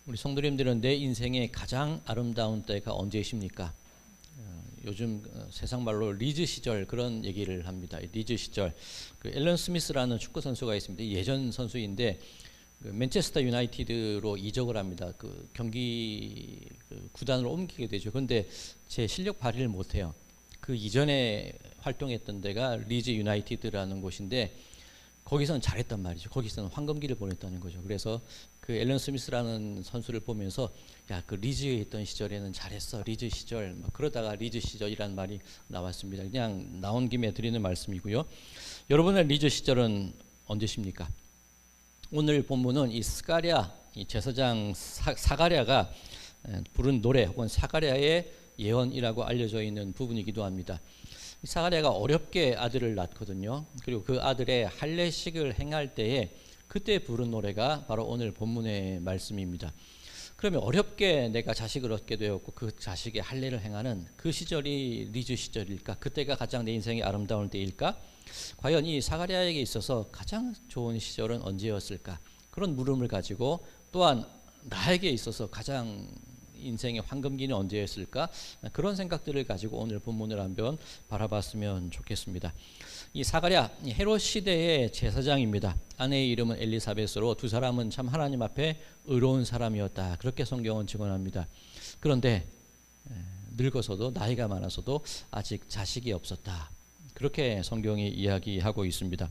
우리 성도님들은 내 인생의 가장 아름다운 때가 언제이십니까? 요즘 세상 말로 리즈 시절 그런 얘기를 합니다. 리즈 시절 그 앨런 스미스라는 축구 선수가 있습니다. 예전 선수인데 그 맨체스터 유나이티드로 이적을 합니다. 그 경기 구단으로 옮기게 되죠. 그런데 제 실력 발휘를 못해요. 그 이전에 활동했던 데가 리즈 유나이티드라는 곳인데 거기서는 잘했단 말이죠. 거기서는 황금기를 보냈다는 거죠. 그래서 그 앨런 스미스라는 선수를 보면서 야, 그 리즈에 있던 시절에는 잘했어. 리즈 시절. 막 그러다가 리즈 시절이라는 말이 나왔습니다. 그냥 나온 김에 드리는 말씀이고요. 여러분의 리즈 시절은 언제십니까? 오늘 본문은 이 스가랴, 이 제사장 사가랴가 부른 노래 혹은 사가랴의 예언이라고 알려져 있는 부분이기도 합니다. 사가랴가 어렵게 아들을 낳거든요. 그리고 그 아들의 할례식을 행할 때에 그때 부른 노래가 바로 오늘 본문의 말씀입니다. 그러면 어렵게 내가 자식을 얻게 되었고 그 자식의 할례를 행하는 그 시절이 리즈 시절일까? 그때가 가장 내 인생의 아름다운 때일까? 과연 이 사가랴에게 있어서 가장 좋은 시절은 언제였을까? 그런 물음을 가지고 또한 나에게 있어서 가장 인생의 황금기는 언제였을까? 그런 생각들을 가지고 오늘 본문을 한번 바라봤으면 좋겠습니다. 이 사가랴 헤롯 시대의 제사장입니다. 아내의 이름은 엘리사벳으로 두 사람은 참 하나님 앞에 의로운 사람이었다. 그렇게 성경은 증언합니다. 그런데 늙어서도 나이가 많아서도 아직 자식이 없었다. 그렇게 성경이 이야기하고 있습니다.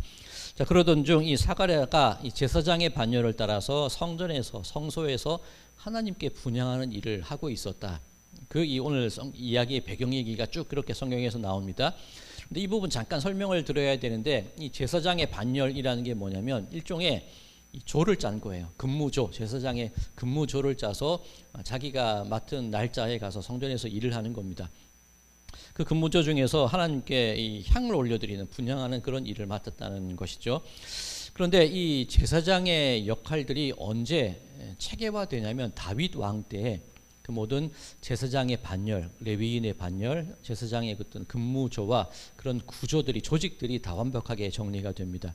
자, 그러던 중 이 사가랴가 이 제사장의 반열을 따라서 성전에서 성소에서 하나님께 분향하는 일을 하고 있었다. 그 이 오늘 이야기의 배경 얘기가 쭉 그렇게 성경에서 나옵니다. 근데 이 부분 잠깐 설명을 드려야 되는데 이 제사장의 반열이라는 게 뭐냐면 일종의 조를 짠 거예요. 근무조, 제사장의 근무조를 짜서 자기가 맡은 날짜에 가서 성전에서 일을 하는 겁니다. 그 근무조 중에서 하나님께 이 향을 올려드리는 분향하는 그런 일을 맡았다는 것이죠. 그런데 이 제사장의 역할들이 언제 체계화되냐면 다윗 왕 때에 그 모든 제사장의 반열, 레위인의 반열, 제사장의 어떤 근무조와 그런 구조들이 조직들이 다 완벽하게 정리가 됩니다.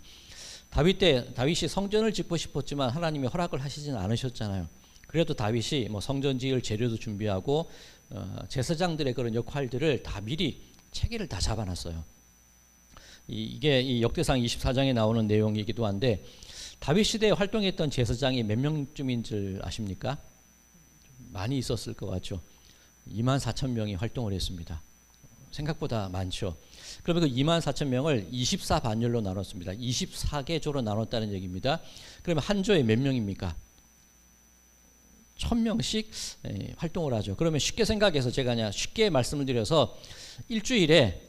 다윗이 성전을 짓고 싶었지만 하나님이 허락을 하시진 않으셨잖아요. 그래도 다윗이 뭐 성전 지을 재료도 준비하고 제사장들의 그런 역할들을 다 미리 체계를 다 잡아놨어요. 이게 이 역대상 24장에 나오는 내용이기도 한데 다윗 시대에 활동했던 제사장이 몇 명쯤인 줄 아십니까? 많이 있었을 것 같죠. 24,000명이 활동을 했습니다. 생각보다 많죠. 그러면 그 24,000명을 24반열로 나눴습니다. 24개 조로 나눴다는 얘기입니다. 그러면 한 조에 몇 명입니까? 1000명씩 활동을 하죠. 그러면 쉽게 생각해서 제가 그냥 쉽게 말씀을 드려서 일주일에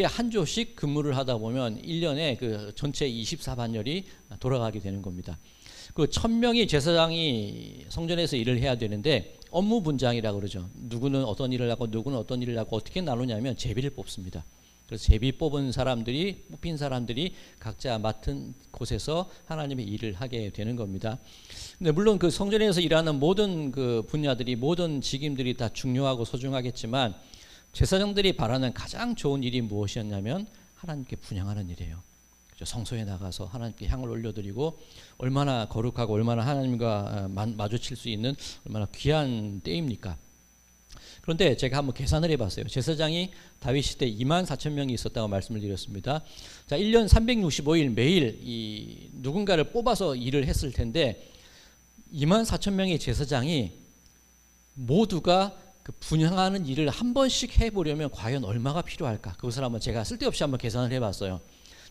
한 조씩 근무를 하다 보면 1년에 그 전체 24반열이 돌아가게 되는 겁니다. 그 1000명이 제사장이 성전에서 일을 해야 되는데 업무 분장이라고 그러죠. 누구는 어떤 일을 하고 누구는 어떤 일을 하고 어떻게 나누냐면 제비를 뽑습니다. 그래서 제비 뽑은 사람들이 뽑힌 사람들이 각자 맡은 곳에서 하나님의 일을 하게 되는 겁니다. 근데 물론 그 성전에서 일하는 모든 그 분야들이 모든 직임들이 다 중요하고 소중하겠지만 제사장들이 바라는 가장 좋은 일이 무엇이었냐면 하나님께 분향하는 일이에요. 성소에 나가서 하나님께 향을 올려드리고 얼마나 거룩하고 얼마나 하나님과 마주칠 수 있는 얼마나 귀한 때입니까? 그런데 제가 한번 계산을 해봤어요. 제사장이 다윗 시대 24,000명이 있었다고 말씀을 드렸습니다. 자, 1년 365일 매일 이 누군가를 뽑아서 일을 했을 텐데 24,000명의 제사장이 모두가 그 분향하는 일을 한 번씩 해보려면 과연 얼마가 필요할까? 그것을 한번 제가 쓸데없이 한번 계산을 해봤어요.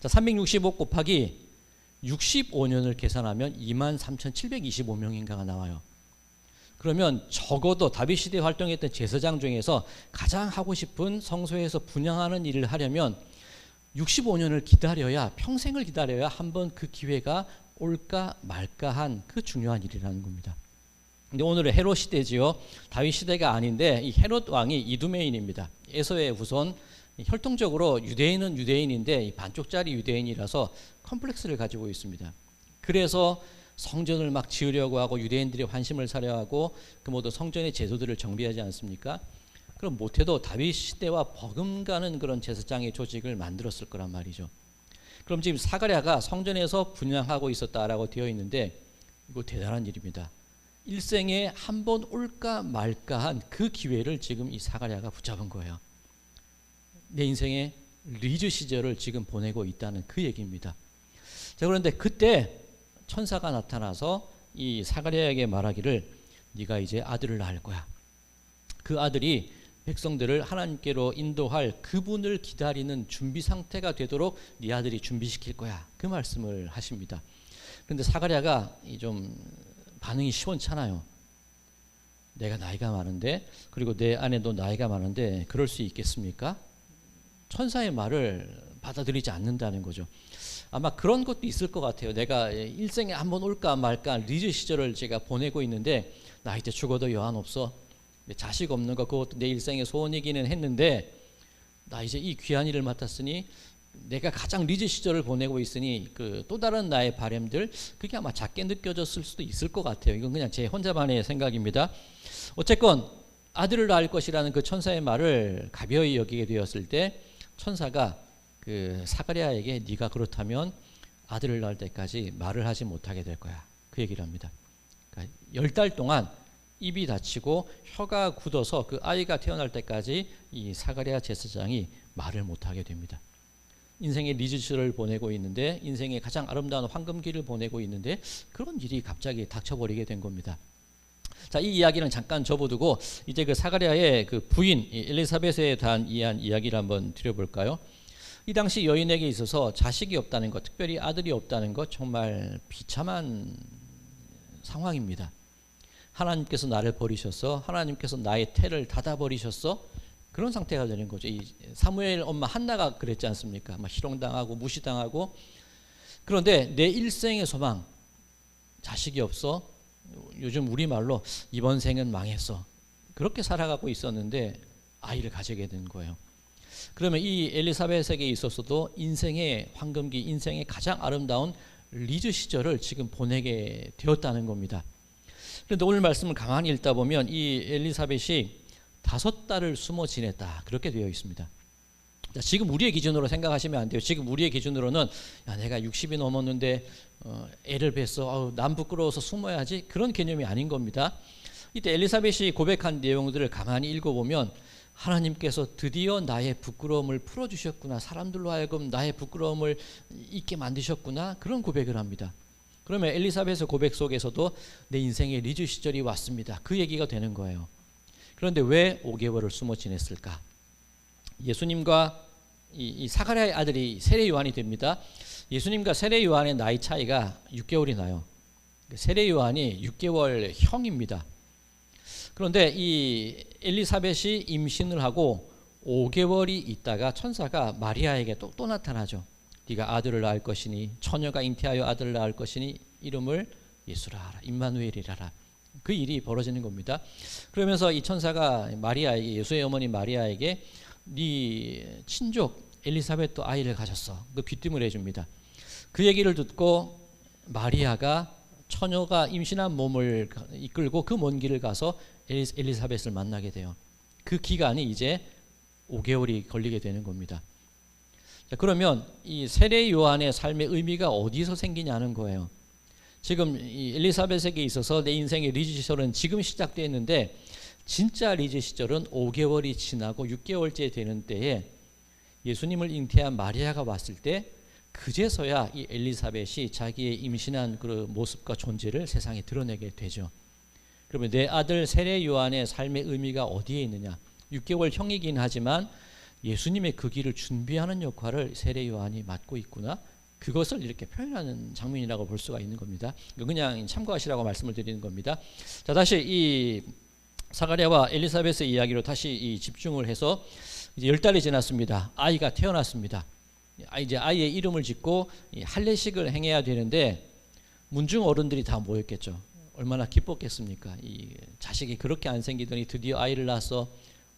자, 365 곱하기 65년을 계산하면 23,725명인가가 나와요. 그러면 적어도 다윗 시대에 활동했던 제사장 중에서 가장 하고 싶은 성소에서 분향하는 일을 하려면 65년을 기다려야 평생을 기다려야 한번 그 기회가 올까 말까 한 그 중요한 일이라는 겁니다. 근데 오늘은 헤롯 시대지요. 다윗 시대가 아닌데 이 헤롯 왕이 이두메인입니다. 에서의 후손. 혈통적으로 유대인은 유대인인데 반쪽짜리 유대인이라서 컴플렉스를 가지고 있습니다. 그래서 성전을 막 지으려고 하고 유대인들이 환심을 사려 하고 그 모든 성전의 제도들을 정비하지 않습니까? 그럼 못해도 다윗 시대와 버금가는 그런 제사장의 조직을 만들었을 거란 말이죠. 그럼 지금 사가랴가 성전에서 분향하고 있었다라고 되어 있는데 이거 대단한 일입니다. 일생에 한 번 올까 말까한 그 기회를 지금 이 사가랴가 붙잡은 거예요. 내 인생의 리즈 시절을 지금 보내고 있다는 그 얘기입니다. 자, 그런데 그때 천사가 나타나서 이 사가랴에게 말하기를 네가 이제 아들을 낳을 거야. 그 아들이 백성들을 하나님께로 인도할 그분을 기다리는 준비 상태가 되도록 네 아들이 준비시킬 거야. 그 말씀을 하십니다. 그런데 사가랴가 좀 반응이 시원찮아요. 내가 나이가 많은데, 그리고 내 아내도 나이가 많은데 그럴 수 있겠습니까? 천사의 말을 받아들이지 않는다는 거죠. 아마 그런 것도 있을 것 같아요. 내가 일생에 한번 올까 말까 리즈 시절을 제가 보내고 있는데 나 이제 죽어도 여한 없어. 자식 없는 거 그것도 내 일생의 소원이기는 했는데 나 이제 이 귀한 일을 맡았으니 내가 가장 리즈 시절을 보내고 있으니 그 또 다른 나의 바램들 그게 아마 작게 느껴졌을 수도 있을 것 같아요. 이건 그냥 제 혼자만의 생각입니다. 어쨌건 아들을 낳을 것이라는 그 천사의 말을 가벼이 여기게 되었을 때 천사가 그 사가랴에게 네가 그렇다면 아들을 낳을 때까지 말을 하지 못하게 될 거야. 그 얘기를 합니다. 그러니까 10달 동안 입이 닫히고 혀가 굳어서 그 아이가 태어날 때까지 이 사가랴 제사장이 말을 못하게 됩니다. 인생의 리즈를 보내고 있는데 인생의 가장 아름다운 황금기를 보내고 있는데 그런 일이 갑자기 닥쳐버리게 된 겁니다. 자, 이 이야기는 잠깐 접어두고 이제 그 사가랴의 그 부인 엘리사벳에 대한 이야기를 한번 드려볼까요? 이 당시 여인에게 있어서 자식이 없다는 것, 특별히 아들이 없다는 것 정말 비참한 상황입니다. 하나님께서 나를 버리셨어. 하나님께서 나의 태를 닫아버리셨어. 그런 상태가 되는 거죠. 이 사무엘 엄마 한나가 그랬지 않습니까? 막 희롱당하고 무시당하고. 그런데 내 일생의 소망, 자식이 없어. 요즘 우리말로 이번 생은 망했어. 그렇게 살아가고 있었는데 아이를 가지게 된 거예요. 그러면 이 엘리사벳에게 있어서도 인생의 황금기, 인생의 가장 아름다운 리즈 시절을 지금 보내게 되었다는 겁니다. 그런데 오늘 말씀을 가만히 읽다 보면 이 엘리사벳이 5달을 숨어 지냈다 그렇게 되어 있습니다. 자, 지금 우리의 기준으로 생각하시면 안 돼요. 지금 우리의 기준으로는 야, 내가 60이 넘었는데 애를 뱄어. 난 부끄러워서 숨어야지. 그런 개념이 아닌 겁니다. 이때 엘리사벳이 고백한 내용들을 가만히 읽어보면 하나님께서 드디어 나의 부끄러움을 풀어주셨구나. 사람들로 하여금 나의 부끄러움을 잊게 만드셨구나. 그런 고백을 합니다. 그러면 엘리사벳의 고백 속에서도 내 인생의 리즈 시절이 왔습니다. 그 얘기가 되는 거예요. 그런데 왜 5개월을 숨어 지냈을까? 예수님과 이 사가랴의 아들이 세례 요한이 됩니다. 예수님과 세례 요한의 나이 차이가 6개월이 나요. 세례 요한이 6개월 형입니다. 그런데 이 엘리사벳이 임신을 하고 5개월이 있다가 천사가 마리아에게 또 나타나죠. 네가 아들을 낳을 것이니 처녀가 잉태하여 아들을 낳을 것이니 이름을 예수라 하라. 임마누엘이라 하라. 그 일이 벌어지는 겁니다. 그러면서 이 천사가 마리아에게, 예수의 어머니 마리아에게 네 친족 엘리사벳도 아이를 가졌어. 그 귀띔을 해줍니다. 그 얘기를 듣고 마리아가 처녀가 임신한 몸을 이끌고 그 먼 길을 가서 엘리사벳을 만나게 돼요. 그 기간이 이제 5개월이 걸리게 되는 겁니다. 자, 그러면 이 세례 요한의 삶의 의미가 어디서 생기냐는 거예요. 지금 이 엘리사벳에게 있어서 내 인생의 리즈 시절은 지금 시작됐는데 진짜 리즈 시절은 5개월이 지나고 6개월째 되는 때에 예수님을 잉태한 마리아가 왔을 때 그제서야 이 엘리사벳이 자기의 임신한 그 모습과 존재를 세상에 드러내게 되죠. 그러면 내 아들 세례 요한의 삶의 의미가 어디에 있느냐? 6개월 형이긴 하지만 예수님의 그 길을 준비하는 역할을 세례 요한이 맡고 있구나. 그것을 이렇게 표현하는 장면이라고 볼 수가 있는 겁니다. 그냥 참고하시라고 말씀을 드리는 겁니다. 자, 다시 이 사가랴와 엘리사벳의 이야기로 다시 집중을 해서 이제 10달이 지났습니다. 아이가 태어났습니다. 이제 아이의 이름을 짓고 할례식을 행해야 되는데 문중 어른들이 다 모였겠죠. 얼마나 기뻤겠습니까? 이 자식이 그렇게 안 생기더니 드디어 아이를 낳아서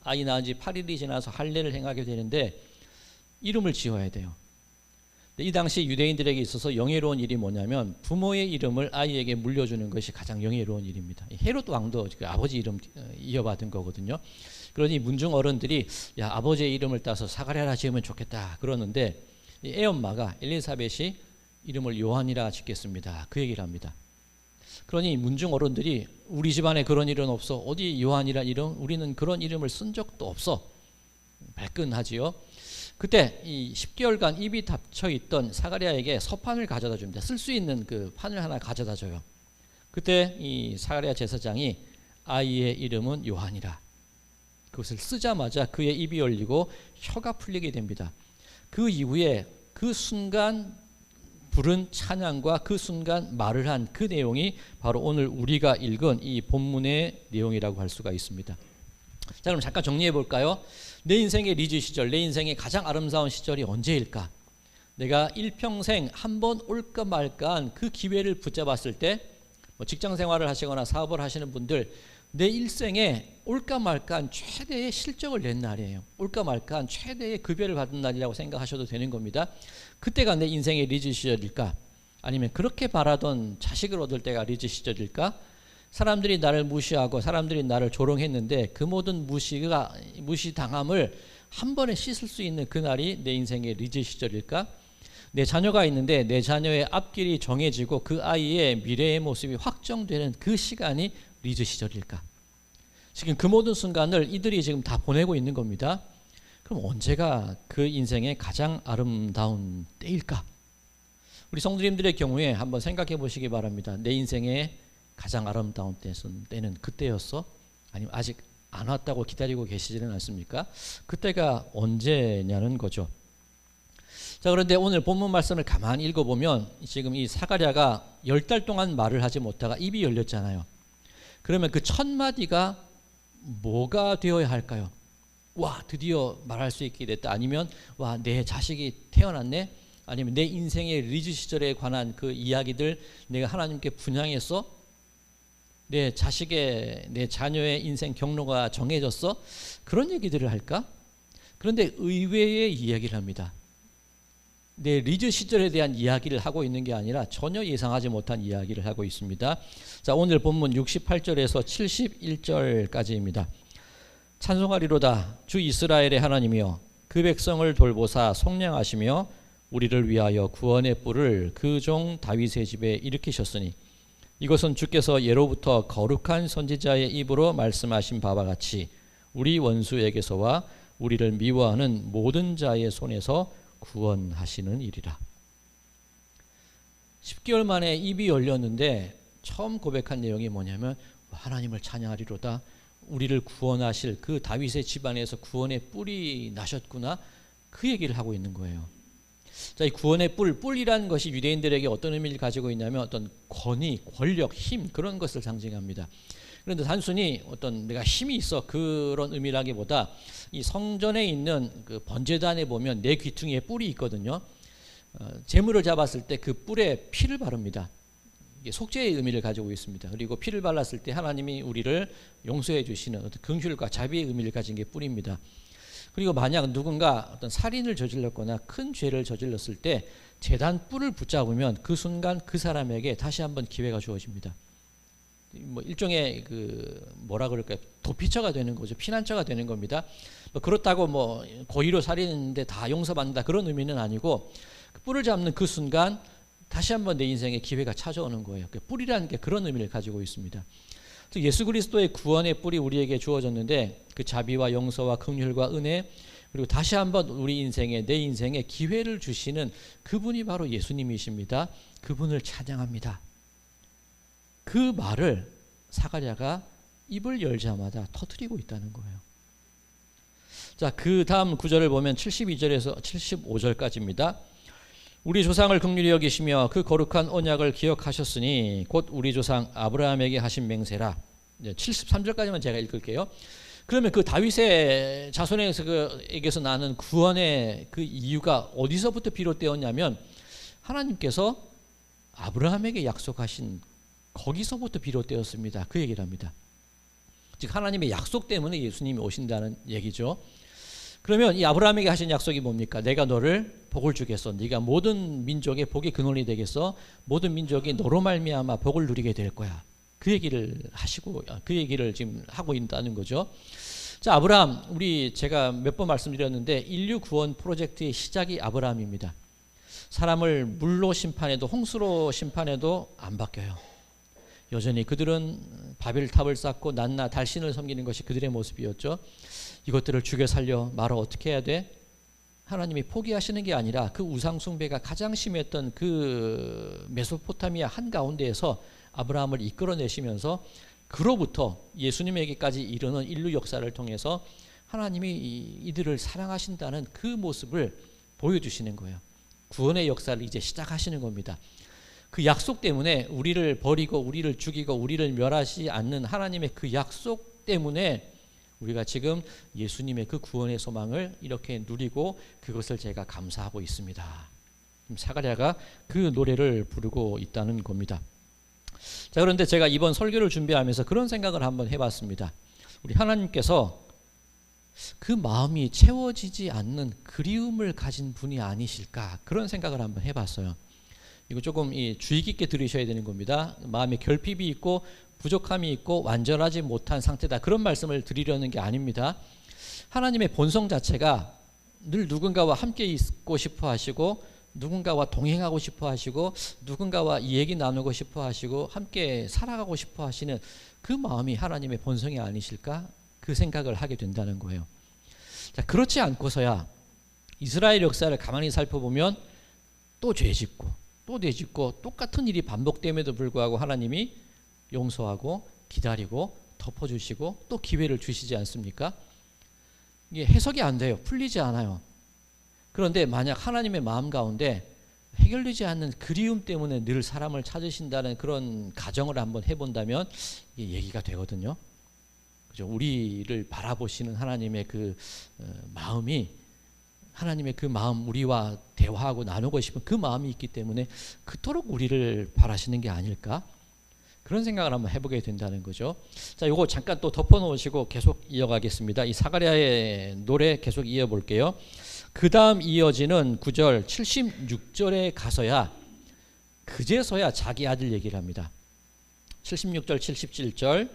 아이 낳은 지 8일이 지나서 할례를 행하게 되는데 이름을 지어야 돼요. 이 당시 유대인들에게 있어서 영예로운 일이 뭐냐면 부모의 이름을 아이에게 물려주는 것이 가장 영예로운 일입니다. 헤롯 왕도 그 아버지 이름 이어받은 거거든요. 그러니 문중 어른들이 야, 아버지의 이름을 따서 사가랴라 지으면 좋겠다 그러는데 애 엄마가 엘리사벳이 이름을 요한이라 짓겠습니다. 그 얘기를 합니다. 그러니 문중 어른들이 우리 집안에 그런 일은 없어. 어디 요한이란 이름? 우리는 그런 이름을 쓴 적도 없어. 발끈하지요. 그때 이 10개월간 입이 닫혀 있던 사가랴에게 서판을 가져다 줍니다. 쓸 수 있는 그 판을 하나 가져다 줘요. 그때 이 사가랴 제사장이 아이의 이름은 요한이라. 그것을 쓰자마자 그의 입이 열리고 혀가 풀리게 됩니다. 그 이후에 그 순간 부른 찬양과 그 순간 말을 한 그 내용이 바로 오늘 우리가 읽은 이 본문의 내용이라고 할 수가 있습니다. 자, 그럼 잠깐 정리해 볼까요? 내 인생의 리즈 시절, 내 인생의 가장 아름다운 시절이 언제일까? 내가 일평생 한 번 올까 말까한 그 기회를 붙잡았을 때, 뭐 직장 생활을 하시거나 사업을 하시는 분들, 내 일생에 올까 말까한 최대의 실적을 낸 날이에요. 올까 말까한 최대의 급여를 받은 날이라고 생각하셔도 되는 겁니다. 그때가 내 인생의 리즈 시절일까? 아니면 그렇게 바라던 자식을 얻을 때가 리즈 시절일까? 사람들이 나를 무시하고 사람들이 나를 조롱했는데 그 모든 무시당함을 한 번에 씻을 수 있는 그날이 내 인생의 리즈 시절일까? 내 자녀가 있는데 내 자녀의 앞길이 정해지고 그 아이의 미래의 모습이 확정되는 그 시간이 리즈 시절일까? 지금 그 모든 순간을 이들이 지금 다 보내고 있는 겁니다. 그럼 언제가 그 인생의 가장 아름다운 때일까? 우리 성도님들의 경우에 한번 생각해 보시기 바랍니다. 내 인생의 가장 아름다운 때는 그때였어? 아니면 아직 안 왔다고 기다리고 계시지는 않습니까? 그때가 언제냐는 거죠. 자, 그런데 오늘 본문 말씀을 가만히 읽어보면 지금 이 사가랴가 10달 동안 말을 하지 못하다가 입이 열렸잖아요. 그러면 그 첫 마디가 뭐가 되어야 할까요? 와, 드디어 말할 수 있게 됐다. 아니면 와, 내 자식이 태어났네. 아니면 내 인생의 리즈 시절에 관한 그 이야기들 내가 하나님께 분향했어. 내 자식의, 내 자녀의 인생 경로가 정해졌어. 그런 얘기들을 할까? 그런데 의외의 이야기를 합니다. 내 리즈 시절에 대한 이야기를 하고 있는 게 아니라 전혀 예상하지 못한 이야기를 하고 있습니다. 자, 오늘 본문 68절에서 71절까지입니다. 찬송하리로다 주 이스라엘의 하나님이여 그 백성을 돌보사 속량하시며 우리를 위하여 구원의 뿔을 그 종 다윗의 집에 일으키셨으니 이것은 주께서 예로부터 거룩한 선지자의 입으로 말씀하신 바와 같이 우리 원수에게서와 우리를 미워하는 모든 자의 손에서 구원하시는 일이라. 10개월 만에 입이 열렸는데 처음 고백한 내용이 뭐냐면 하나님을 찬양하리로다. 우리를 구원하실 그 다윗의 집안에서 구원의 뿔이 나셨구나. 그 얘기를 하고 있는 거예요. 자, 이 구원의 뿔이라는 것이 유대인들에게 어떤 의미를 가지고 있냐면 어떤 권위, 권력, 힘 그런 것을 상징합니다. 그런데 단순히 어떤 내가 힘이 있어 그런 의미라기보다 이 성전에 있는 그 번제단에 보면 내 귀퉁이에 뿔이 있거든요. 제물을 잡았을 때 그 뿔에 피를 바릅니다. 이게 속죄의 의미를 가지고 있습니다. 그리고 피를 발랐을 때 하나님이 우리를 용서해 주시는 어떤 긍휼과 자비의 의미를 가진 게 뿔입니다. 그리고 만약 누군가 어떤 살인을 저질렀거나 큰 죄를 저질렀을 때 제단 뿔을 붙잡으면 그 순간 그 사람에게 다시 한번 기회가 주어집니다. 뭐 일종의 그 뭐라 그럴까요? 도피처가 되는 거죠. 피난처가 되는 겁니다. 뭐 그렇다고 뭐 고의로 살인했는데 다 용서받는다 그런 의미는 아니고 그 뿔을 잡는 그 순간 다시 한번 내 인생에 기회가 찾아오는 거예요. 그 뿔이라는 게 그런 의미를 가지고 있습니다. 예수 그리스도의 구원의 뿔이 우리에게 주어졌는데 그 자비와 용서와 긍휼과 은혜 그리고 다시 한번 우리 인생에 내 인생에 기회를 주시는 그분이 바로 예수님이십니다. 그분을 찬양합니다. 그 말을 사가랴가 입을 열자마자 터뜨리고 있다는 거예요. 자, 그 다음 구절을 보면 72절에서 75절까지입니다. 우리 조상을 긍휼히 여기시며 그 거룩한 언약을 기억하셨으니 곧 우리 조상 아브라함에게 하신 맹세라. 73절까지만 제가 읽을게요. 그러면 그 다윗의 자손에게서 나는 구원의 그 이유가 어디서부터 비롯되었냐면 하나님께서 아브라함에게 약속하신 거기서부터 비롯되었습니다. 그 얘기를 합니다. 즉 하나님의 약속 때문에 예수님이 오신다는 얘기죠. 그러면 이 아브라함에게 하신 약속이 뭡니까? 내가 너를 복을 주겠어. 네가 모든 민족의 복의 근원이 되겠어. 모든 민족이 너로 말미암아 복을 누리게 될 거야. 그 얘기를 하시고 그 얘기를 지금 하고 있다는 거죠. 자, 아브라함 제가 몇 번 말씀드렸는데 인류 구원 프로젝트의 시작이 아브라함입니다. 사람을 물로 심판해도 홍수로 심판해도 안 바뀌어요. 여전히 그들은 바벨탑을 쌓고 낮낮 달신을 섬기는 것이 그들의 모습이었죠. 이것들을 죽여 살려 말아 어떻게 해야 돼? 하나님이 포기하시는 게 아니라 그 우상 숭배가 가장 심했던 그 메소포타미아 한가운데에서 아브라함을 이끌어내시면서 그로부터 예수님에게까지 이르는 인류 역사를 통해서 하나님이 이들을 사랑하신다는 그 모습을 보여주시는 거예요. 구원의 역사를 이제 시작하시는 겁니다. 그 약속 때문에 우리를 버리고 우리를 죽이고 우리를 멸하지 않는 하나님의 그 약속 때문에 우리가 지금 예수님의 그 구원의 소망을 이렇게 누리고 그것을 제가 감사하고 있습니다. 사가랴가 그 노래를 부르고 있다는 겁니다. 자, 그런데 제가 이번 설교를 준비하면서 그런 생각을 한번 해봤습니다. 우리 하나님께서 그 마음이 채워지지 않는 그리움을 가진 분이 아니실까, 그런 생각을 한번 해봤어요. 이거 조금 주의 깊게 들으셔야 되는 겁니다. 마음에 결핍이 있고 부족함이 있고 완전하지 못한 상태다, 그런 말씀을 드리려는 게 아닙니다. 하나님의 본성 자체가 늘 누군가와 함께 있고 싶어 하시고 누군가와 동행하고 싶어 하시고 누군가와 이 얘기 나누고 싶어 하시고 함께 살아가고 싶어 하시는 그 마음이 하나님의 본성이 아니실까, 그 생각을 하게 된다는 거예요. 자, 그렇지 않고서야 이스라엘 역사를 가만히 살펴보면 또 죄짓고 또 되짓고 똑같은 일이 반복됨에도 불구하고 하나님이 용서하고 기다리고 덮어주시고 또 기회를 주시지 않습니까? 이게 해석이 안 돼요. 풀리지 않아요. 그런데 만약 하나님의 마음 가운데 해결되지 않는 그리움 때문에 늘 사람을 찾으신다는 그런 가정을 한번 해본다면 이게 얘기가 되거든요. 그죠? 우리를 바라보시는 하나님의 그 마음이, 하나님의 그 마음, 우리와 대화하고 나누고 싶은 그 마음이 있기 때문에 그토록 우리를 바라시는 게 아닐까, 그런 생각을 한번 해보게 된다는 거죠. 자, 요거 잠깐 또 덮어놓으시고 계속 이어가겠습니다. 이 사가랴의 노래 계속 이어볼게요. 그 다음 이어지는 9절 76절에 가서야 그제서야 자기 아들 얘기를 합니다. 76절 77절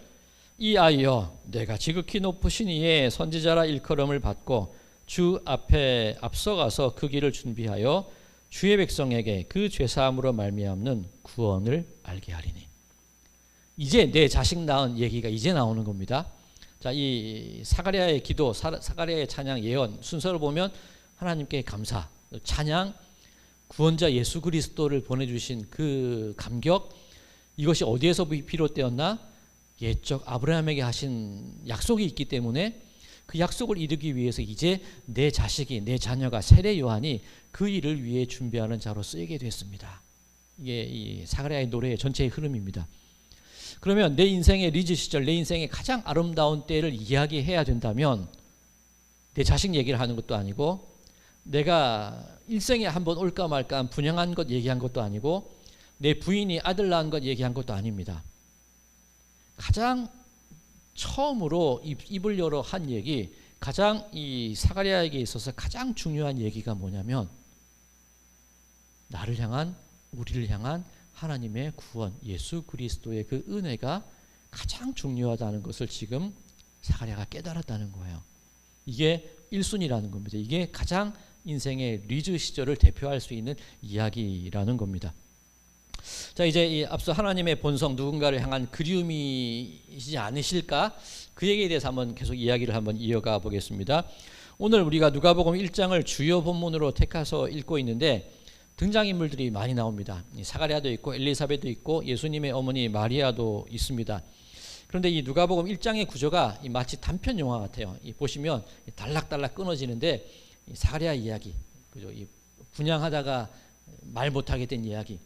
이 아이여 내가 지극히 높으신 이의 선지자라 일컬음을 받고 주 앞에 앞서가서 그 길을 준비하여 주의 백성에게 그 죄사함으로 말미암는 구원을 알게 하리니. 이제 내 자식 낳은 얘기가 이제 나오는 겁니다. 자, 이 사가랴의 기도, 사가랴의 찬양, 예언 순서를 보면 하나님께 감사, 찬양, 구원자 예수 그리스도를 보내주신 그 감격, 이것이 어디에서 비롯되었나? 옛적 아브라함에게 하신 약속이 있기 때문에 그 약속을 이루기 위해서 이제 내 자식이, 내 자녀가, 세례 요한이 그 일을 위해 준비하는 자로 쓰이게 됐습니다. 이게 이 사가랴의 노래의 전체의 흐름입니다. 그러면 내 인생의 리즈 시절, 내 인생의 가장 아름다운 때를 이야기해야 된다면 내 자식 얘기를 하는 것도 아니고 내가 일생에 한번 올까 말까 분양한 것 얘기한 것도 아니고 내 부인이 아들 낳은 것 얘기한 것도 아닙니다. 가장 처음으로 입을 열어 한 얘기, 가장 이 사가랴에게 있어서 가장 중요한 얘기가 뭐냐면 나를 향한, 우리를 향한 하나님의 구원, 예수 그리스도의 그 은혜가 가장 중요하다는 것을 지금 사가랴가 깨달았다는 거예요. 이게 1순위라는 겁니다. 이게 가장 인생의 리즈 시절을 대표할 수 있는 이야기라는 겁니다. 자, 이제 이 앞서 하나님의 본성, 누군가를 향한 그리움이시지 않으실까, 그 얘기에 대해서 한번 계속 이야기를 한번 이어가 보겠습니다. 오늘 우리가 누가복음 1장을 주요 본문으로 택해서 읽고 있는데 등장인물들이 많이 나옵니다. 사가랴도 있고 엘리사벳도 있고 예수님의 어머니 마리아도 있습니다. 그런데 이 누가복음 1장의 구조가 마치 단편 영화 같아요. 보시면 달락달락 끊어지는데 사가랴 이야기, 그죠? 분양하다가 말 못하게 된 이야기,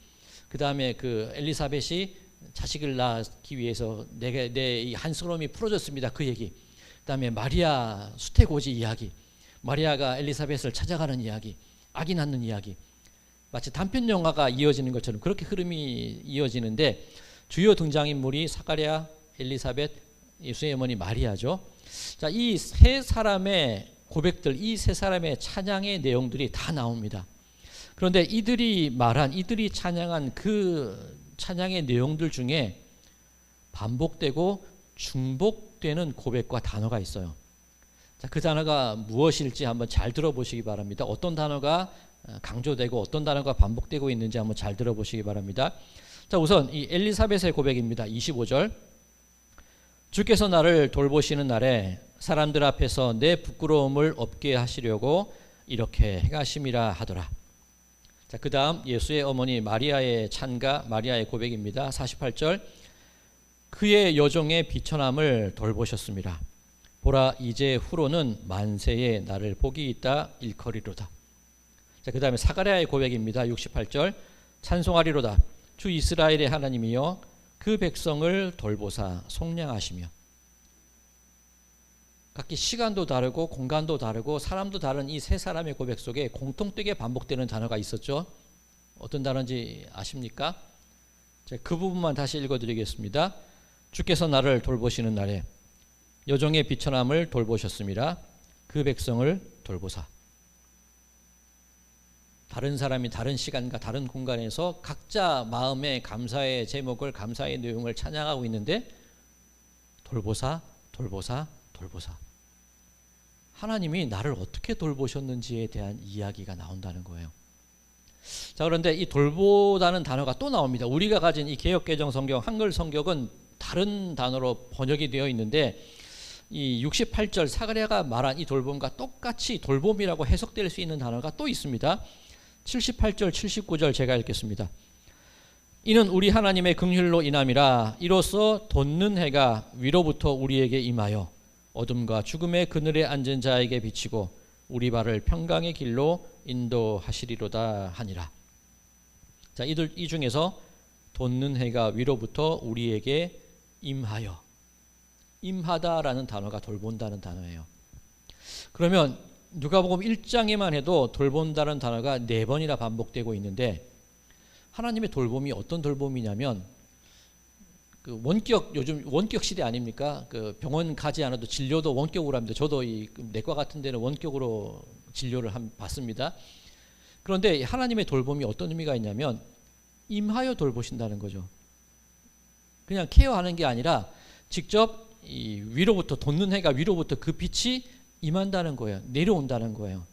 그 다음에 그 엘리사벳이 자식을 낳기 위해서 내 한스러움이 풀어졌습니다, 그 얘기. 그 다음에 마리아 수태고지 이야기, 마리아가 엘리사벳을 찾아가는 이야기, 아기 낳는 이야기, 마치 단편 영화가 이어지는 것처럼 그렇게 흐름이 이어지는데 주요 등장인물이 사가랴, 엘리사벳, 예수의 어머니 마리아죠. 자, 이 세 사람의 고백들, 이 세 사람의 찬양의 내용들이 다 나옵니다. 그런데 이들이 찬양한 그 찬양의 내용들 중에 반복되고 중복되는 고백과 단어가 있어요. 자, 그 단어가 무엇일지 한번 잘 들어보시기 바랍니다. 어떤 단어가 강조되고 어떤 단어가 반복되고 있는지 한번 잘 들어보시기 바랍니다. 자, 우선 이 엘리사벳의 고백입니다. 25절. 주께서 나를 돌보시는 날에 사람들 앞에서 내 부끄러움을 없게 하시려고 이렇게 행하심이라 하더라. 자, 그 다음 예수의 어머니 마리아의 찬가, 마리아의 고백입니다. 48절. 그의 여종의 비천함을 돌보셨습니다. 보라, 이제 후로는 만세에 나를 복이 있다 일컬이로다. 자, 그 다음에 사가랴의 고백입니다. 68절. 찬송하리로다. 주 이스라엘의 하나님이여 그 백성을 돌보사 속량하시며. 각기 시간도 다르고 공간도 다르고 사람도 다른 이 세 사람의 고백 속에 공통되게 반복되는 단어가 있었죠. 어떤 단어인지 아십니까? 그 부분만 다시 읽어드리겠습니다. 주께서 나를 돌보시는 날에 여종의 비천함을 돌보셨습니다. 그 백성을 돌보사. 다른 사람이 다른 시간과 다른 공간에서 각자 마음의 감사의 제목을, 감사의 내용을 찬양하고 있는데 돌보사, 돌보사, 돌보사. 하나님이 나를 어떻게 돌보셨는지에 대한 이야기가 나온다는 거예요. 자, 그런데 이 돌보다는 단어가 또 나옵니다. 우리가 가진 이 개역개정 성경, 한글 성경은 다른 단어로 번역이 되어 있는데 이 68절 사가랴가 말한 이 돌봄과 똑같이 돌봄이라고 해석될 수 있는 단어가 또 있습니다. 78절, 79절 제가 읽겠습니다. 이는 우리 하나님의 긍휼로 인함이라. 이로써 돋는 해가 위로부터 우리에게 임하여 어둠과 죽음의 그늘에 앉은 자에게 비치고 우리 발을 평강의 길로 인도하시리로다 하니라. 자, 이 중에서 돋는 해가 위로부터 우리에게 임하여. 임하다라는 단어가 돌본다는 단어예요. 그러면 누가복음 1장에만 해도 돌본다는 단어가 4번이나 반복되고 있는데 하나님의 돌봄이 어떤 돌봄이냐면 그 원격, 요즘 원격 시대 아닙니까? 그 병원 가지 않아도 진료도 원격으로 합니다. 저도 이 내과 같은 데는 원격으로 진료를 받습니다. 그런데 하나님의 돌봄이 어떤 의미가 있냐면 임하여 돌보신다는 거죠. 그냥 케어하는 게 아니라 직접 이 위로부터 돋는 해가 위로부터 그 빛이 임한다는 거예요. 내려온다는 거예요.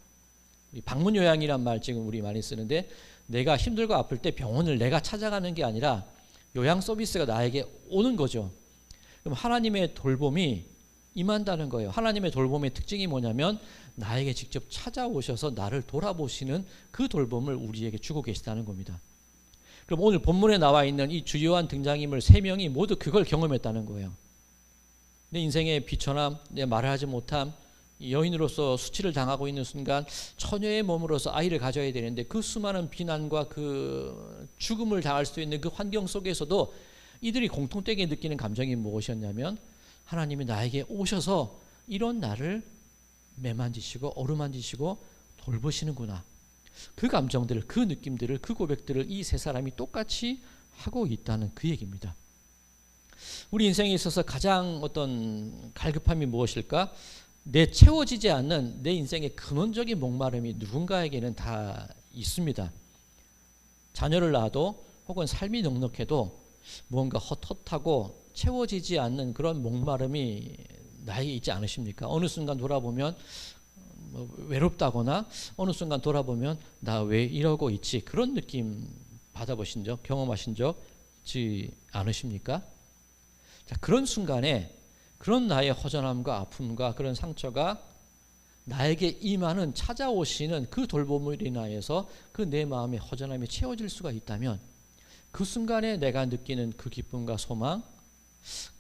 방문 요양이란 말 지금 우리 많이 쓰는데 내가 힘들고 아플 때 병원을 내가 찾아가는 게 아니라 요양 서비스가 나에게 오는 거죠. 그럼 하나님의 돌봄이 임한다는 거예요. 하나님의 돌봄의 특징이 뭐냐면 나에게 직접 찾아오셔서 나를 돌아보시는 그 돌봄을 우리에게 주고 계시다는 겁니다. 그럼 오늘 본문에 나와 있는 이 주요한 등장인물 3명이 모두 그걸 경험했다는 거예요. 내 인생의 비천함, 내 말을 하지 못함, 여인으로서 수치를 당하고 있는 순간 처녀의 몸으로서 아이를 가져야 되는데 그 수많은 비난과 그 죽음을 당할 수 있는 그 환경 속에서도 이들이 공통되게 느끼는 감정이 무엇이었냐면 하나님이 나에게 오셔서 이런 나를 매만지시고 어루만지시고 돌보시는구나. 그 감정들을, 그 느낌들을, 그 고백들을 이 세 사람이 똑같이 하고 있다는 그 얘기입니다. 우리 인생에 있어서 가장 어떤 갈급함이 무엇일까? 내 채워지지 않는 내 인생의 근원적인 목마름이 누군가에게는 다 있습니다. 자녀를 낳아도 혹은 삶이 넉넉해도 무언가 헛헛하고 채워지지 않는 그런 목마름이 나에게 있지 않으십니까? 어느 순간 돌아보면 외롭다거나 어느 순간 돌아보면 나 왜 이러고 있지? 그런 느낌 받아보신 적, 경험하신 적 있지 않으십니까? 자, 그런 순간에 그런 나의 허전함과 아픔과 그런 상처가 나에게 임하는 찾아오시는 그 돌봄으로 인하여서 그 내 마음의 허전함이 채워질 수가 있다면 그 순간에 내가 느끼는 그 기쁨과 소망,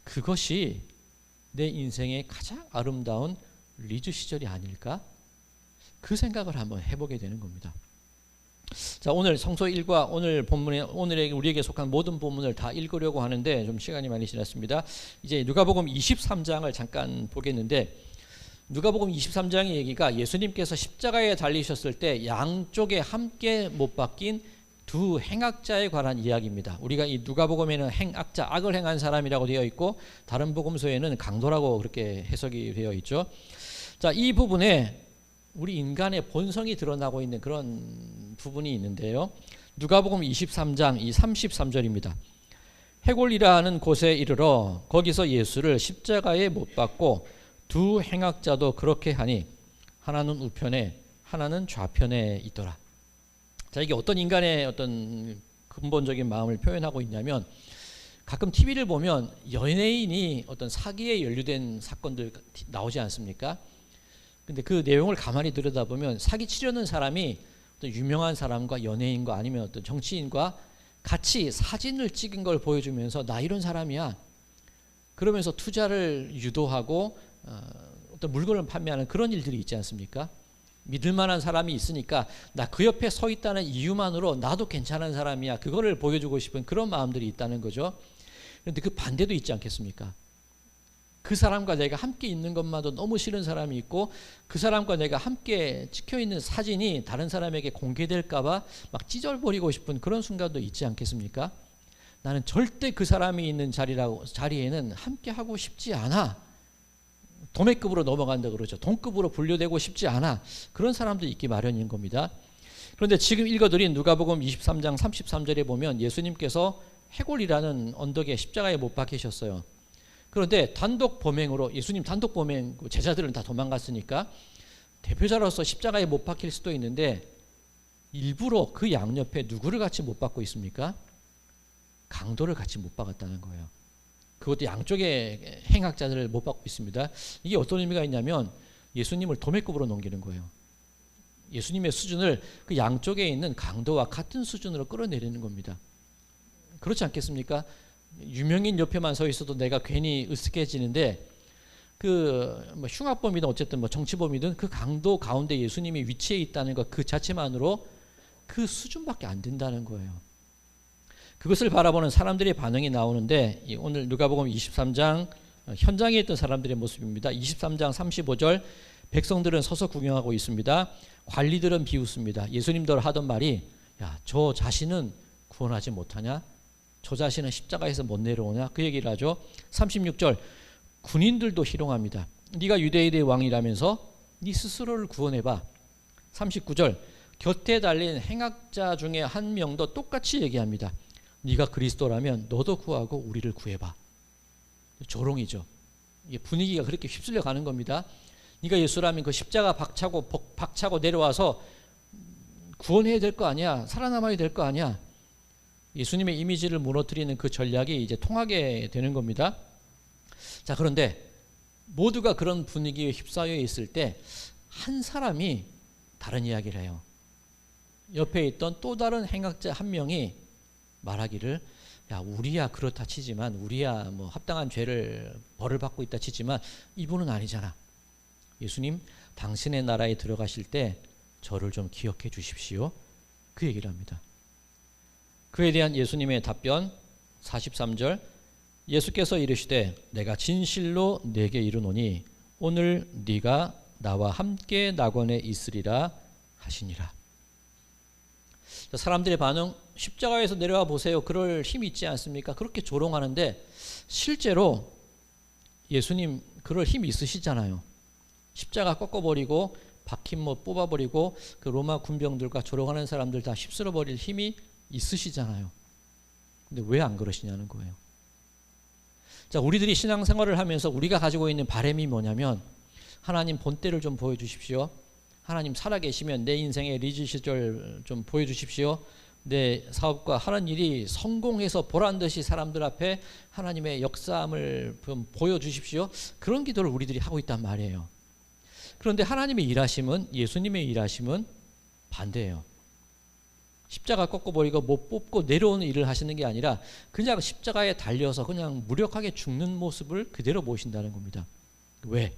그것이 내 인생의 가장 아름다운 리즈 시절이 아닐까? 그 생각을 한번 해보게 되는 겁니다. 자, 오늘 성서 1과 오늘 본문에 오늘의 우리에게 속한 모든 본문을 다 읽으려고 하는데 좀 시간이 많이 지났습니다. 이제 누가복음 23장을 잠깐 보겠는데 누가복음 23장의 얘기가 예수님께서 십자가에 달리셨을 때 양쪽에 함께 못 박힌 두 행악자에 관한 이야기입니다. 우리가 이 누가복음에는 행악자, 악을 행한 사람이라고 되어 있고 다른 복음서에는 강도라고 그렇게 해석이 되어 있죠. 자, 이 부분에 우리 인간의 본성이 드러나고 있는 그런 부분이 있는데요. 누가복음 23장 이 33절입니다. 해골이라는 곳에 이르러 거기서 예수를 십자가에 못 박고 두 행악자도 그렇게 하니 하나는 우편에 하나는 좌편에 있더라. 자, 이게 어떤 인간의 어떤 근본적인 마음을 표현하고 있냐면, 가끔 TV를 보면 연예인이 어떤 사기에 연루된 사건들 나오지 않습니까? 근데 그 내용을 가만히 들여다보면 사기 치려는 사람이 어떤 유명한 사람과 연예인과 아니면 어떤 정치인과 같이 사진을 찍은 걸 보여주면서 나 이런 사람이야, 그러면서 투자를 유도하고 어떤 물건을 판매하는 그런 일들이 있지 않습니까? 믿을 만한 사람이 있으니까 나 그 옆에 서 있다는 이유만으로 나도 괜찮은 사람이야, 그거를 보여주고 싶은 그런 마음들이 있다는 거죠. 그런데 그 반대도 있지 않겠습니까? 그 사람과 내가 함께 있는 것마도 너무 싫은 사람이 있고, 그 사람과 내가 함께 찍혀있는 사진이 다른 사람에게 공개될까 봐 막 찢어버리고 싶은 그런 순간도 있지 않겠습니까? 나는 절대 그 사람이 있는 자리에는 함께 하고 싶지 않아. 도매급으로 넘어간다 그러죠. 동급으로 분류되고 싶지 않아. 그런 사람도 있기 마련인 겁니다. 그런데 지금 읽어드린 누가복음 23장 33절에 보면 예수님께서 해골이라는 언덕에 십자가에 못 박히셨어요. 그런데 단독 범행으로, 예수님 단독 범행, 제자들은 다 도망갔으니까 대표자로서 십자가에 못 박힐 수도 있는데, 일부러 그 양옆에 누구를 같이 못 박고 있습니까? 강도를 같이 못 박았다는 거예요. 그것도 양쪽에 행악자들을 못 박고 있습니다. 이게 어떤 의미가 있냐면 예수님을 도매급으로 넘기는 거예요. 예수님의 수준을 그 양쪽에 있는 강도와 같은 수준으로 끌어내리는 겁니다. 그렇지 않겠습니까? 유명인 옆에만 서 있어도 내가 괜히 으쓱해지는데, 그 흉악범이든 어쨌든 정치범이든 그 강도 가운데 예수님이 위치해 있다는 것 그 자체만으로 그 수준밖에 안 된다는 거예요. 그것을 바라보는 사람들의 반응이 나오는데, 오늘 누가복음 23장 현장에 있던 사람들의 모습입니다. 23장 35절, 백성들은 서서 구경하고 있습니다. 관리들은 비웃습니다. 예수님들 하던 말이, 야, 저 자신은 구원하지 못하냐? 저 자신은 십자가에서 못 내려오냐? 그 얘기를 하죠. 36절, 군인들도 희롱합니다. 네가 유대인의 왕이라면서 네 스스로를 구원해봐. 39절, 곁에 달린 행악자 중에 한 명도 똑같이 얘기합니다. 네가 그리스도라면 너도 구하고 우리를 구해봐. 조롱이죠. 이게 분위기가 그렇게 휩쓸려 가는 겁니다. 네가 예수라면 그 십자가 박차고 내려와서 구원해야 될 거 아니야, 살아남아야 될 거 아니야. 예수님의 이미지를 무너뜨리는 그 전략이 이제 통하게 되는 겁니다. 자, 그런데 모두가 그런 분위기에 휩싸여 있을 때 한 사람이 다른 이야기를 해요. 옆에 있던 또 다른 행악자 한 명이 말하기를, 야, 우리야 그렇다 치지만, 우리야 뭐 합당한 죄를 벌을 받고 있다 치지만 이분은 아니잖아. 예수님, 당신의 나라에 들어가실 때 저를 좀 기억해 주십시오. 그 얘기를 합니다. 그에 대한 예수님의 답변 43절, 예수께서 이르시되 내가 진실로 네게 이르노니 오늘 네가 나와 함께 낙원에 있으리라 하시니라. 사람들의 반응, 십자가에서 내려와 보세요, 그럴 힘이 있지 않습니까? 그렇게 조롱하는데 실제로 예수님 그럴 힘이 있으시잖아요. 십자가 꺾어버리고 박힌 못 뽑아버리고 그 로마 군병들과 조롱하는 사람들 다 휩쓸어버릴 힘이 있으시잖아요. 근데 왜 안 그러시냐는 거예요. 자, 우리들이 신앙생활을 하면서 우리가 가지고 있는 바람이 뭐냐면, 하나님 본때를 좀 보여주십시오. 하나님 살아계시면 내 인생의 리즈 시절 좀 보여주십시오. 내 사업과 하는 일이 성공해서 보란듯이 사람들 앞에 하나님의 역사함을 좀 보여주십시오. 그런 기도를 우리들이 하고 있단 말이에요. 그런데 하나님의 일하심은, 예수님의 일하심은 반대예요. 십자가 꺾어버리고 못 뽑고 내려오는 일을 하시는 게 아니라 그냥 십자가에 달려서 그냥 무력하게 죽는 모습을 그대로 보신다는 겁니다. 왜?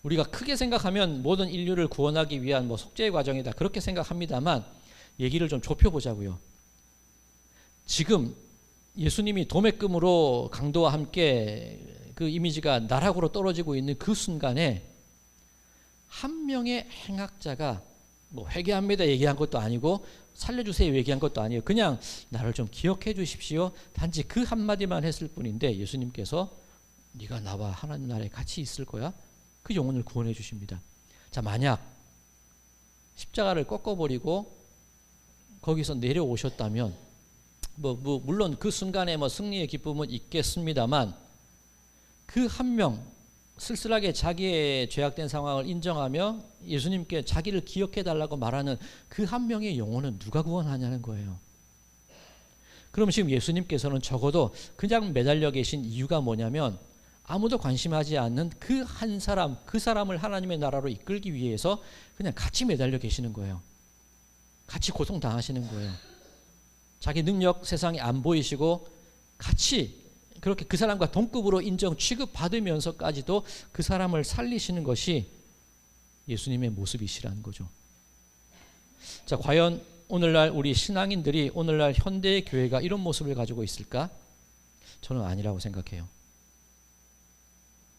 우리가 크게 생각하면 모든 인류를 구원하기 위한 속죄의 과정이다, 그렇게 생각합니다만 얘기를 좀 좁혀보자고요. 지금 예수님이 도매금으로 강도와 함께 그 이미지가 나락으로 떨어지고 있는 그 순간에 한 명의 행악자가 회개합니다 얘기한 것도 아니고 살려주세요 얘기한 것도 아니에요. 그냥 나를 좀 기억해 주십시오, 단지 그 한마디만 했을 뿐인데 예수님께서 네가 나와 하나님 나라에 같이 있을 거야, 그 영혼을 구원해 주십니다. 자, 만약 십자가를 꺾어버리고 거기서 내려오셨다면 물론 그 순간에 승리의 기쁨은 있겠습니다만 그 한 명, 쓸쓸하게 자기의 죄악된 상황을 인정하며 예수님께 자기를 기억해 달라고 말하는 그 한 명의 영혼은 누가 구원하냐는 거예요. 그럼 지금 예수님께서는 적어도 그냥 매달려 계신 이유가 뭐냐면 아무도 관심하지 않는 그 한 사람, 그 사람을 하나님의 나라로 이끌기 위해서 그냥 같이 매달려 계시는 거예요. 같이 고통당하시는 거예요. 자기 능력 세상에 안 보이시고 같이 그렇게 그 사람과 동급으로 인정 취급받으면서까지도 그 사람을 살리시는 것이 예수님의 모습이시라는 거죠. 자, 과연 오늘날 우리 신앙인들이 오늘날 현대의 교회가 이런 모습을 가지고 있을까? 저는 아니라고 생각해요.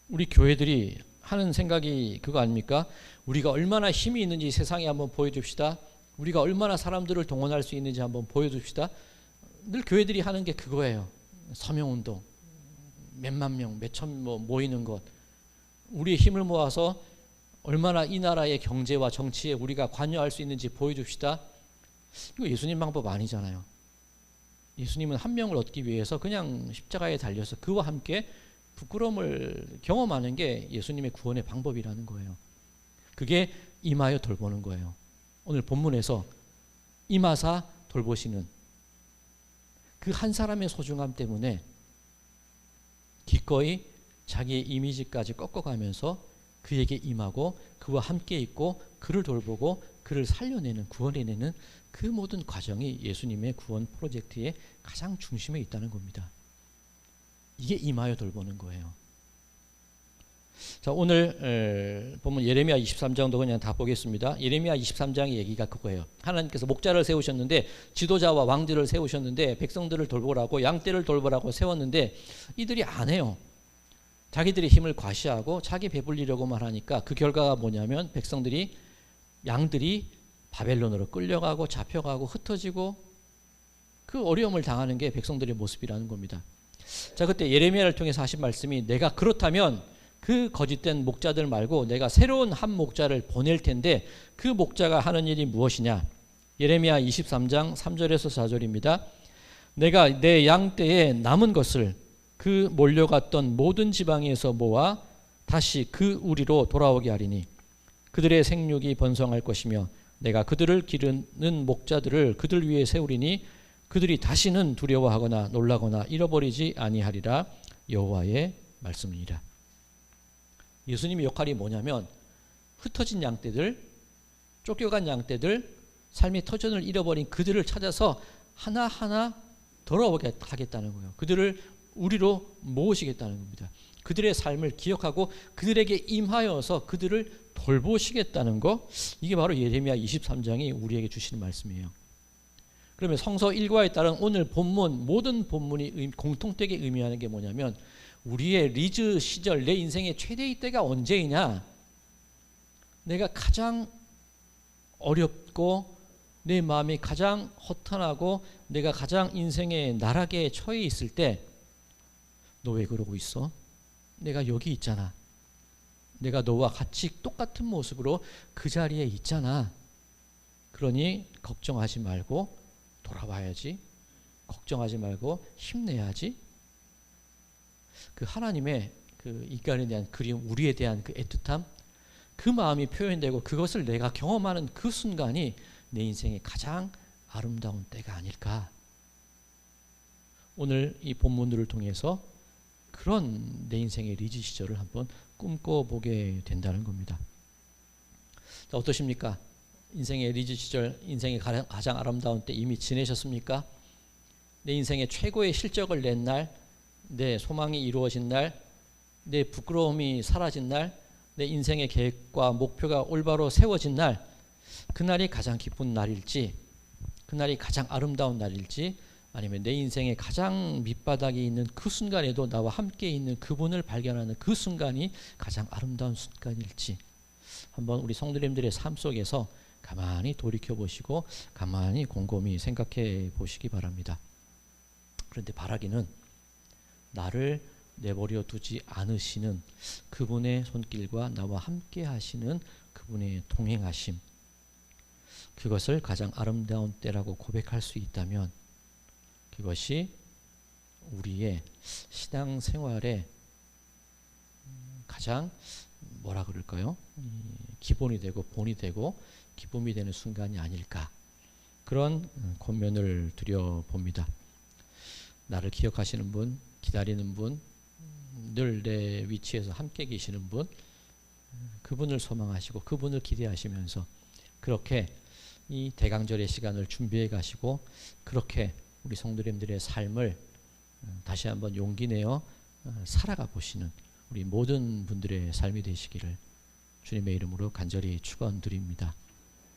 우리 교회들이 하는 생각이 그거 아닙니까? 우리가 얼마나 힘이 있는지 세상에 한번 보여줍시다. 우리가 얼마나 사람들을 동원할 수 있는지 한번 보여줍시다. 늘 교회들이 하는 게 그거예요. 서명운동, 몇만 명, 몇천 명 모이는 것. 우리의 힘을 모아서 얼마나 이 나라의 경제와 정치에 우리가 관여할 수 있는지 보여줍시다. 이거 예수님 방법 아니잖아요. 예수님은 한 명을 얻기 위해서 그냥 십자가에 달려서 그와 함께 부끄러움을 경험하는 게 예수님의 구원의 방법이라는 거예요. 그게 임하여 돌보는 거예요. 오늘 본문에서 임하사 돌보시는 그 한 사람의 소중함 때문에 기꺼이 자기의 이미지까지 꺾어가면서 그에게 임하고 그와 함께 있고 그를 돌보고 그를 살려내는 구원해내는 그 모든 과정이 예수님의 구원 프로젝트의 가장 중심에 있다는 겁니다. 이게 임하여 돌보는 거예요. 자, 오늘 보면 예레미야 23장도 그냥 다 보겠습니다. 예레미야 23장의 얘기가 그거예요. 하나님께서 목자를 세우셨는데 지도자와 왕들을 세우셨는데 백성들을 돌보라고 양떼를 돌보라고 세웠는데 이들이 안 해요. 자기들의 힘을 과시하고 자기 배불리려고만 하니까 그 결과가 뭐냐면 백성들이 양들이 바벨론으로 끌려가고 잡혀가고 흩어지고 그 어려움을 당하는 게 백성들의 모습이라는 겁니다. 자, 그때 예레미야를 통해서 하신 말씀이 내가 그렇다면 그 거짓된 목자들 말고 내가 새로운 한 목자를 보낼 텐데 그 목자가 하는 일이 무엇이냐? 예레미야 23장 3절에서 4절입니다. 내가 내 양떼에 남은 것을 그 몰려갔던 모든 지방에서 모아 다시 그 우리로 돌아오게 하리니 그들의 생육이 번성할 것이며 내가 그들을 기르는 목자들을 그들 위에 세우리니 그들이 다시는 두려워하거나 놀라거나 잃어버리지 아니하리라. 여호와의 말씀이니라. 예수님의 역할이 뭐냐면 흩어진 양떼들, 쫓겨간 양떼들, 삶의 터전을 잃어버린 그들을 찾아서 하나하나 돌아오게 하겠다는 거예요. 그들을 우리로 모으시겠다는 겁니다. 그들의 삶을 기억하고 그들에게 임하여서 그들을 돌보시겠다는 거, 이게 바로 예레미야 23장이 우리에게 주시는 말씀이에요. 그러면 성서 일과에 따른 오늘 본문, 모든 본문이 공통되게 의미하는 게 뭐냐면 우리의 리즈 시절, 내 인생의 최대의 때가 언제이냐? 내가 가장 어렵고 내 마음이 가장 허탄하고 내가 가장 인생의 나락에 처해 있을 때 너 왜 그러고 있어? 내가 여기 있잖아. 내가 너와 같이 똑같은 모습으로 그 자리에 있잖아. 그러니 걱정하지 말고 돌아와야지. 걱정하지 말고 힘내야지. 그 하나님의 그 인간에 대한 그리움, 우리에 대한 그 애틋함, 그 마음이 표현되고 그것을 내가 경험하는 그 순간이 내 인생의 가장 아름다운 때가 아닐까. 오늘 이 본문들을 통해서 그런 내 인생의 리즈 시절을 한번 꿈꿔보게 된다는 겁니다. 자, 어떠십니까? 인생의 리즈 시절, 인생의 가장 아름다운 때 이미 지내셨습니까? 내 인생의 최고의 실적을 낸 날, 내 소망이 이루어진 날, 내 부끄러움이 사라진 날, 내 인생의 계획과 목표가 올바로 세워진 날, 그날이 가장 기쁜 날일지, 그날이 가장 아름다운 날일지, 아니면 내 인생의 가장 밑바닥에 있는 그 순간에도 나와 함께 있는 그분을 발견하는 그 순간이 가장 아름다운 순간일지 한번 우리 성도님들의 삶 속에서 가만히 돌이켜보시고 가만히 곰곰이 생각해 보시기 바랍니다. 그런데 바라기는 나를 내버려 두지 않으시는 그분의 손길과 나와 함께 하시는 그분의 동행하심, 그것을 가장 아름다운 때라고 고백할 수 있다면 그것이 우리의 신앙생활의 가장 가장 뭐라 그럴까요? 기본이 되고 본이 되고 기쁨이 되는 순간이 아닐까, 그런 권면을 드려봅니다. 나를 기억하시는 분, 기다리는 분, 늘 내 위치에서 함께 계시는 분, 그분을 소망하시고 그분을 기대하시면서 그렇게 이 대강절의 시간을 준비해 가시고 그렇게 우리 성도님들의 삶을 다시 한번 용기 내어 살아가 보시는 우리 모든 분들의 삶이 되시기를 주님의 이름으로 간절히 축원드립니다.